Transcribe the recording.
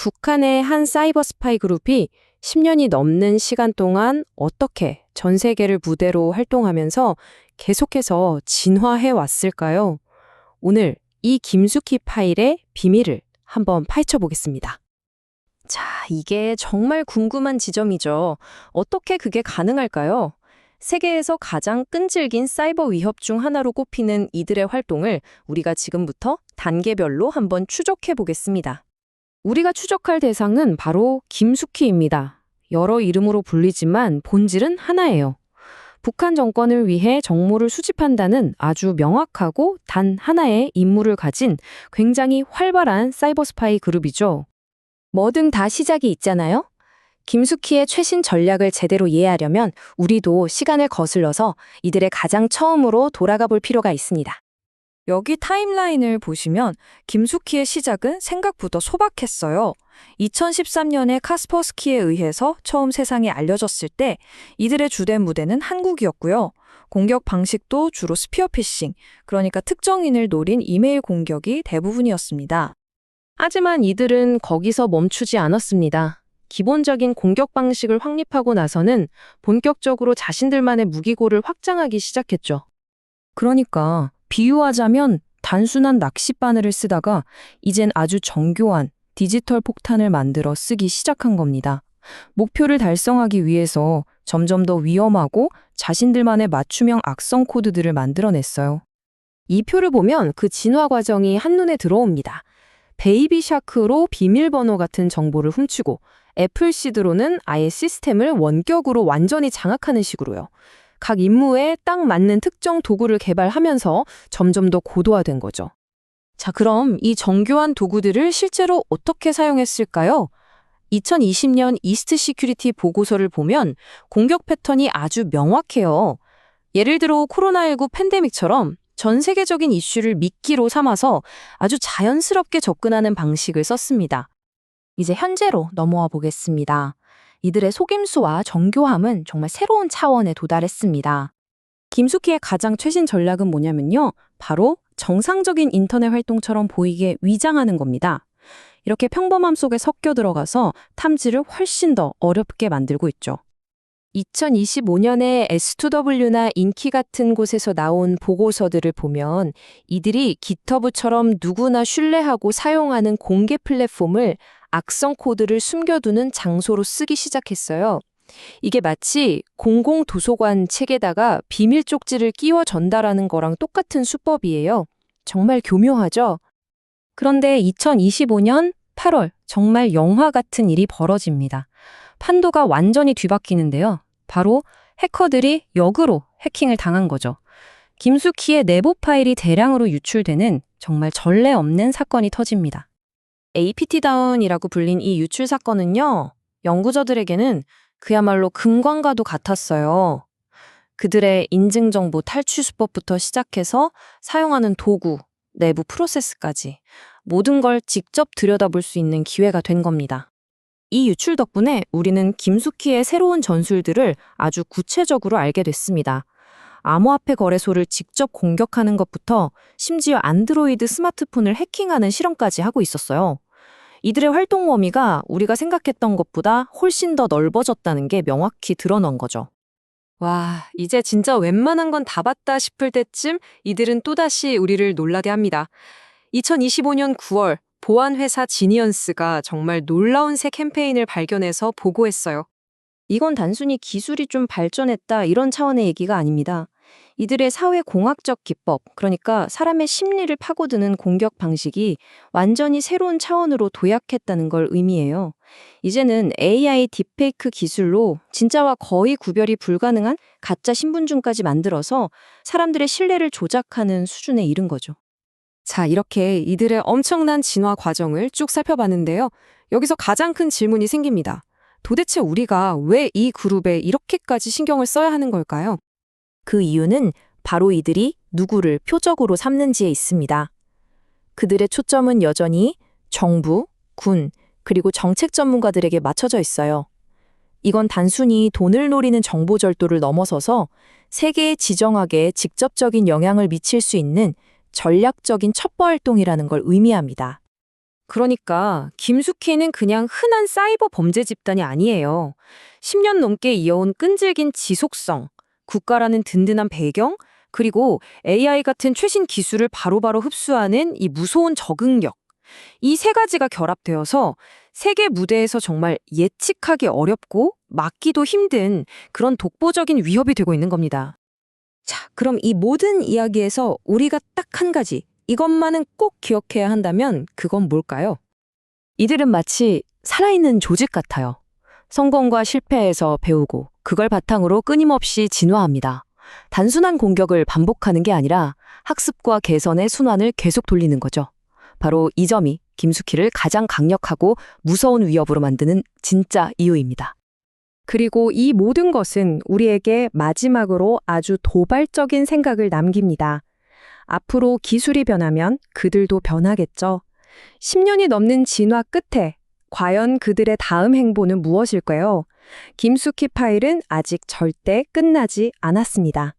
북한의 한 사이버 스파이 그룹이 10년이 넘는 시간 동안 어떻게 전 세계를 무대로 활동하면서 계속해서 진화해 왔을까요? 오늘 이 김숙희 파일의 비밀을 한번 파헤쳐 보겠습니다. 자, 이게 정말 궁금한 지점이죠. 어떻게 그게 가능할까요? 세계에서 가장 끈질긴 사이버 위협 중 하나로 꼽히는 이들의 활동을 우리가 지금부터 단계별로 한번 추적해 보겠습니다. 우리가 추적할 대상은 바로 김숙희입니다. 여러 이름으로 불리지만 본질은 하나예요. 북한 정권을 위해 정보를 수집한다는 아주 명확하고 단 하나의 임무를 가진 굉장히 활발한 사이버 스파이 그룹이죠. 뭐든 다 시작이 있잖아요? 김숙희의 최신 전략을 제대로 이해하려면 우리도 시간을 거슬러서 이들의 가장 처음으로 돌아가 볼 필요가 있습니다. 여기 타임라인을 보시면 김숙희의 시작은 생각보다 소박했어요. 2013년에 카스퍼스키에 의해서 처음 세상에 알려졌을 때 이들의 주된 무대는 한국이었고요. 공격 방식도 주로 스피어피싱, 그러니까 특정인을 노린 이메일 공격이 대부분이었습니다. 하지만 이들은 거기서 멈추지 않았습니다. 기본적인 공격 방식을 확립하고 나서는 본격적으로 자신들만의 무기고를 확장하기 시작했죠. 그러니까 비유하자면 단순한 낚싯바늘을 쓰다가 이젠 아주 정교한 디지털 폭탄을 만들어 쓰기 시작한 겁니다. 목표를 달성하기 위해서 점점 더 위험하고 자신들만의 맞춤형 악성 코드들을 만들어냈어요. 이 표를 보면 그 진화 과정이 한눈에 들어옵니다. 베이비 샤크로 비밀번호 같은 정보를 훔치고 애플시드로는 아예 시스템을 원격으로 완전히 장악하는 식으로요. 각 임무에 딱 맞는 특정 도구를 개발하면서 점점 더 고도화된 거죠. 자, 그럼 이 정교한 도구들을 실제로 어떻게 사용했을까요? 2020년 이스트 시큐리티 보고서를 보면 공격 패턴이 아주 명확해요. 예를 들어 코로나19 팬데믹처럼 전 세계적인 이슈를 미끼로 삼아서 아주 자연스럽게 접근하는 방식을 썼습니다. 이제 현재로 넘어와 보겠습니다. 이들의 속임수와 정교함은 정말 새로운 차원에 도달했습니다. 김숙희의 가장 최신 전략은 뭐냐면요. 바로 정상적인 인터넷 활동처럼 보이게 위장하는 겁니다. 이렇게 평범함 속에 섞여 들어가서 탐지를 훨씬 더 어렵게 만들고 있죠. 2025년에 S2W나 인기 같은 곳에서 나온 보고서들을 보면 이들이 깃허브처럼 누구나 신뢰하고 사용하는 공개 플랫폼을 악성 코드를 숨겨두는 장소로 쓰기 시작했어요. 이게 마치 공공도서관 책에다가 비밀 쪽지를 끼워 전달하는 거랑 똑같은 수법이에요. 정말 교묘하죠? 그런데 2025년 8월 정말 영화 같은 일이 벌어집니다. 판도가 완전히 뒤바뀌는데요. 바로 해커들이 역으로 해킹을 당한 거죠. 김숙희의 내부 파일이 대량으로 유출되는 정말 전례 없는 사건이 터집니다. APT-다운이라고 불린 이 유출 사건은요, 연구자들에게는 그야말로 금광과도 같았어요. 그들의 인증정보 탈취 수법부터 시작해서 사용하는 도구, 내부 프로세스까지 모든 걸 직접 들여다볼 수 있는 기회가 된 겁니다. 이 유출 덕분에 우리는 김숙희의 새로운 전술들을 아주 구체적으로 알게 됐습니다. 암호화폐 거래소를 직접 공격하는 것부터 심지어 안드로이드 스마트폰을 해킹하는 실험까지 하고 있었어요. 이들의 활동 범위가 우리가 생각했던 것보다 훨씬 더 넓어졌다는 게 명확히 드러난 거죠. 와, 이제 진짜 웬만한 건 다 봤다 싶을 때쯤 이들은 또다시 우리를 놀라게 합니다. 2025년 9월 보안회사 지니언스가 정말 놀라운 새 캠페인을 발견해서 보고했어요. 이건 단순히 기술이 좀 발전했다 이런 차원의 얘기가 아닙니다. 이들의 사회공학적 기법, 그러니까 사람의 심리를 파고드는 공격 방식이 완전히 새로운 차원으로 도약했다는 걸 의미해요. 이제는 AI 딥페이크 기술로 진짜와 거의 구별이 불가능한 가짜 신분증까지 만들어서 사람들의 신뢰를 조작하는 수준에 이른 거죠. 자, 이렇게 이들의 엄청난 진화 과정을 쭉 살펴봤는데요. 여기서 가장 큰 질문이 생깁니다. 도대체 우리가 왜 이 그룹에 이렇게까지 신경을 써야 하는 걸까요? 그 이유는 바로 이들이 누구를 표적으로 삼는지에 있습니다. 그들의 초점은 여전히 정부, 군, 그리고 정책 전문가들에게 맞춰져 있어요. 이건 단순히 돈을 노리는 정보 절도를 넘어서서 세계의 지정학에 직접적인 영향을 미칠 수 있는 전략적인 첩보 활동이라는 걸 의미합니다. 그러니까 김숙희는 그냥 흔한 사이버 범죄 집단이 아니에요. 10년 넘게 이어온 끈질긴 지속성, 국가라는 든든한 배경, 그리고 AI 같은 최신 기술을 바로바로 흡수하는 이 무서운 적응력. 이 세 가지가 결합되어서 세계 무대에서 정말 예측하기 어렵고 막기도 힘든 그런 독보적인 위협이 되고 있는 겁니다. 자, 그럼 이 모든 이야기에서 우리가 딱 한 가지, 이것만은 꼭 기억해야 한다면 그건 뭘까요? 이들은 마치 살아있는 조직 같아요. 성공과 실패에서 배우고 그걸 바탕으로 끊임없이 진화합니다. 단순한 공격을 반복하는 게 아니라 학습과 개선의 순환을 계속 돌리는 거죠. 바로 이 점이 김숙희를 가장 강력하고 무서운 위협으로 만드는 진짜 이유입니다. 그리고 이 모든 것은 우리에게 마지막으로 아주 도발적인 생각을 남깁니다. 앞으로 기술이 변하면 그들도 변하겠죠. 10년이 넘는 진화 끝에 과연 그들의 다음 행보는 무엇일까요? 김숙희 파일은 아직 절대 끝나지 않았습니다.